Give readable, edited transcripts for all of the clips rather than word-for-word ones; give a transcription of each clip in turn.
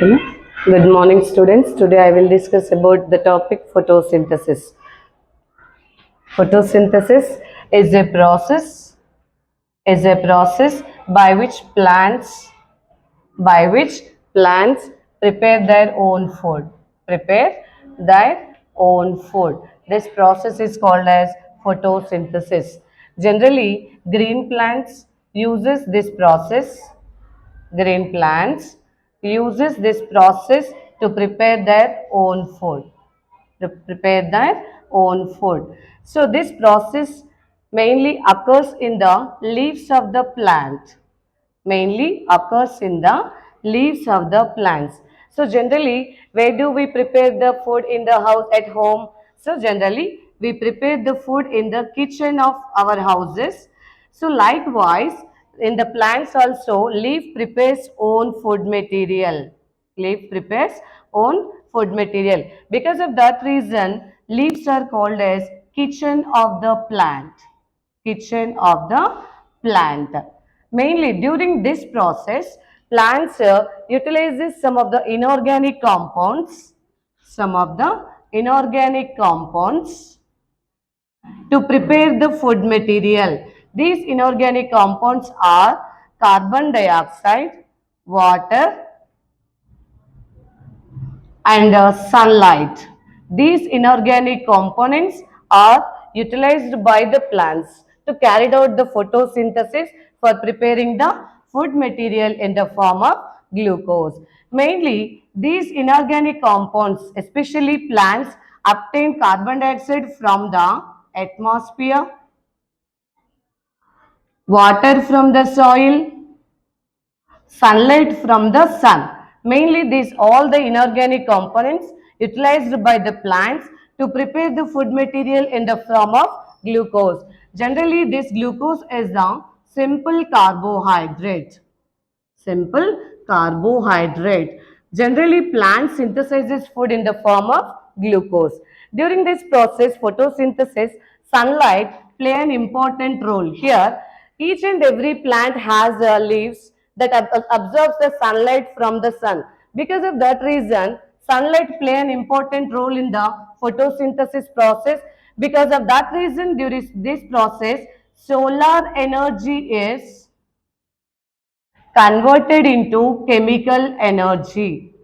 Okay. Good morning, students. Today I will discuss about the topic photosynthesis. Photosynthesis is a process by which plants prepare their own food. Prepare their own food. This process is called as photosynthesis. Generally, green plants uses this process. Green plants uses this process to prepare their own food. To prepare their own food. So this process mainly occurs in the leaves of the plant. Mainly occurs in the leaves of the plants. So generally, where do we prepare the food in the house at home? So generally, we prepare the food in the kitchen of our houses. So likewise, in the plants also, leaf prepares own food material. Leaf prepares own food material. Because of that reason, leaves are called as kitchen of the plant. Kitchen of the plant. Mainly during this process, plants utilizes some of the inorganic compounds, to prepare the food material. These inorganic compounds are carbon dioxide, water, and sunlight. These inorganic components are utilized by the plants to carry out the photosynthesis for preparing the food material in the form of glucose. Mainly, these inorganic compounds, especially plants, obtain carbon dioxide from the atmosphere, water from the soil, sunlight from the sun. Mainly these all the inorganic components utilized by the plants to prepare the food material in the form of glucose. Generally this glucose is the simple carbohydrate. Simple carbohydrate. Generally plant synthesizes food in the form of glucose. During this process photosynthesis, sunlight play an important role. Here each and every plant has leaves that absorbs the sunlight from the sun. Because of that reason, sunlight play an important role in the photosynthesis process. Because of that reason, during this process, solar energy is converted into chemical energy.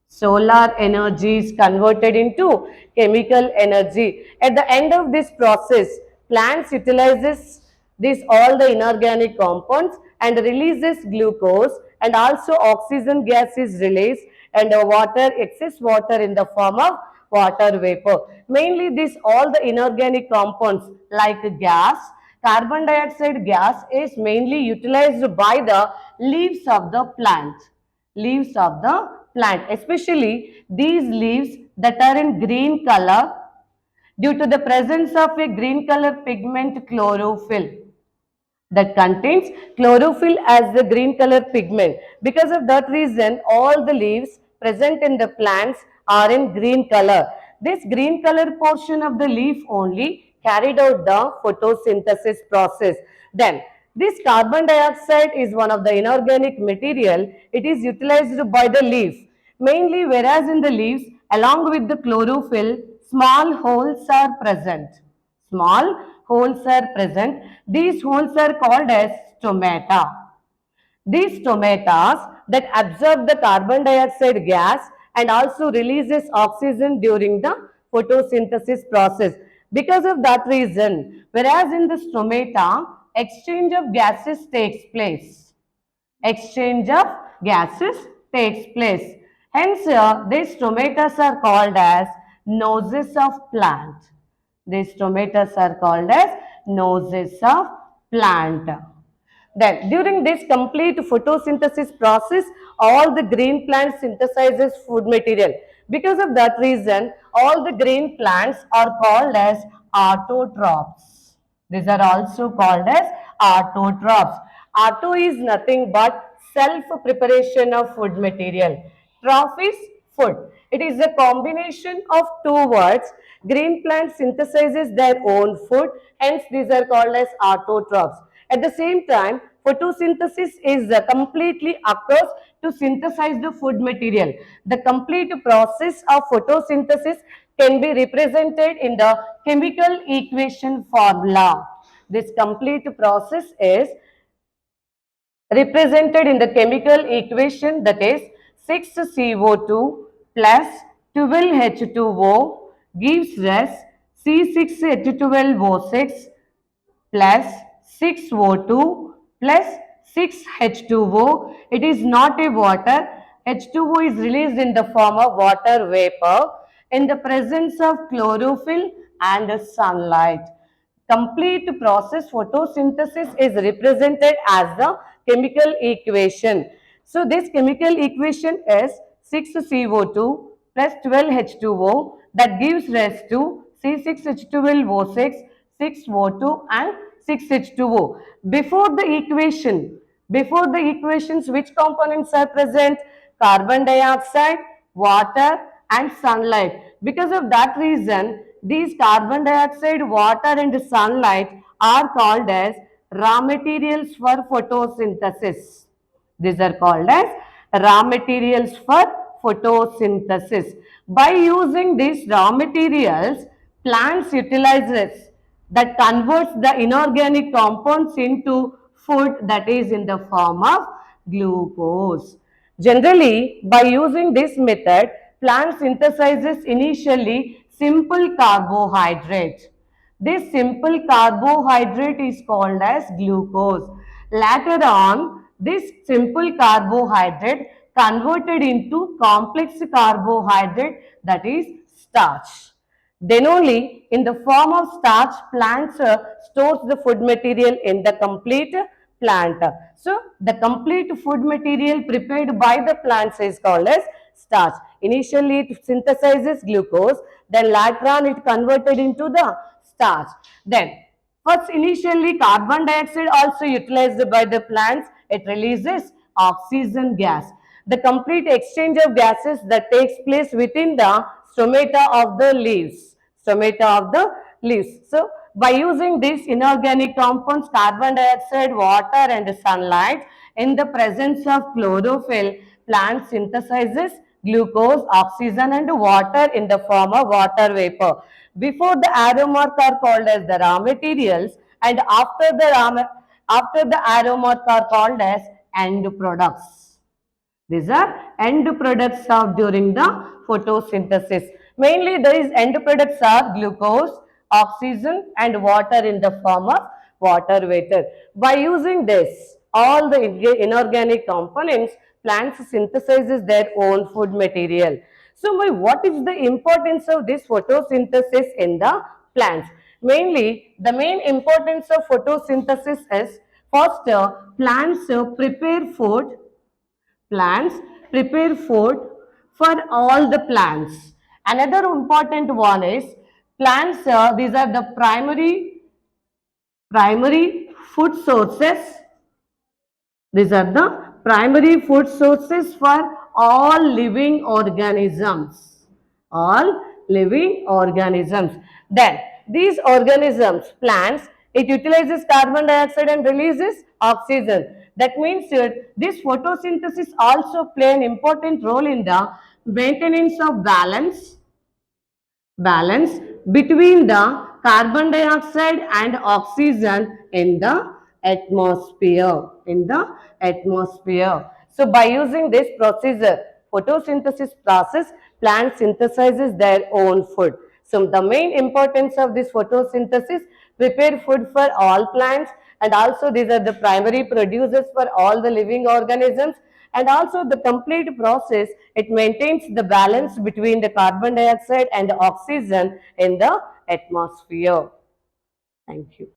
Solar energy is converted into chemical energy. At the end of this process, plants utilizes this all the inorganic compounds and releases glucose, and also oxygen gas is released, and excess water in the form of water vapor. Mainly this all the inorganic compounds like gas, carbon dioxide gas is mainly utilized by the leaves of the plant. Leaves of the plant, especially these leaves that are in green color due to the presence of a green color pigment chlorophyll that contains chlorophyll as the green color pigment. Because of that reason, all the leaves present in the plants are in green color. This green color portion of the leaf only carried out the photosynthesis process. Then, this carbon dioxide is one of the inorganic material. It is utilized by the leaf. Mainly, whereas in the leaves, along with the chlorophyll, small holes are present. Small holes are present. These holes are called as stomata. These stomatas that absorb the carbon dioxide gas and also releases oxygen during the photosynthesis process. Because of that reason, whereas in the stomata, exchange of gases takes place. Exchange of gases takes place. Hence, these stomatas are called as noses of plant. These stomatas are called as noses of plant. Then, during this complete photosynthesis process, all the green plants synthesizes food material. Because of that reason, all the green plants are called as autotrophs. These are also called as autotrophs. Auto is nothing but self-preparation of food material. Troph is food. It is a combination of two words. Green plant synthesizes their own food, hence these are called as autotrophs. At the same time, photosynthesis is completely occurs to synthesize the food material. The complete process of photosynthesis can be represented in the chemical equation formula. This complete process is represented in the chemical equation, that is 6CO2 plus 12H2O gives us C6H12O6 plus 6O2 plus 6H2O. It is not a water. H2O is released in the form of water vapor in the presence of chlorophyll and sunlight. Complete process photosynthesis is represented as the chemical equation. So this chemical equation is 6CO2 plus 12H2O that gives rise to C6H12O6, 6O2 and 6H2O. Before the equations, which components are present? Carbon dioxide, water and sunlight. Because of that reason, these carbon dioxide, water and sunlight are called as raw materials for photosynthesis. These are called as raw materials for photosynthesis. By using these raw materials, plants utilizes that converts the inorganic compounds into food, that is in the form of glucose. Generally, by using this method, plant synthesizes initially simple carbohydrate. This simple carbohydrate is called as glucose. Later on, this simple carbohydrate converted into complex carbohydrate, that is starch. Then only in the form of starch, plants stores the food material in the complete plant. So the complete food material prepared by the plants is called as starch. Initially it synthesizes glucose, then later on it converted into the starch. Then first initially carbon dioxide also utilized by the plants, it releases oxygen gas. The complete exchange of gases that takes place within the stomata of the leaves. So by using these inorganic compounds, carbon dioxide, water and sunlight, in the presence of chlorophyll, plant synthesizes glucose, oxygen and water in the form of water vapor. Before the arrow mark are called as the raw materials, and after the arrow mark are called as end products. These are end products of during the photosynthesis. Mainly these end products are glucose, oxygen and water in the form of water vapor. By using this, all the inorganic components, plants synthesizes their own food material. So what is the importance of this photosynthesis in the plants? Mainly, the main importance of photosynthesis is first, plants prepare food for all the plants. Another important one is plants, these are the primary food sources. These are the primary food sources for all living organisms. All living organisms. Then these organisms, plants, it utilizes carbon dioxide and releases oxygen. That means this photosynthesis also play an important role in the maintenance of balance between the carbon dioxide and oxygen in the atmosphere. So by using this procedure, photosynthesis process, plant synthesizes their own food. So the main importance of this photosynthesis, prepare food for all plants, and also these are the primary producers for all the living organisms, and also the complete process, it maintains the balance between the carbon dioxide and the oxygen in the atmosphere. Thank you.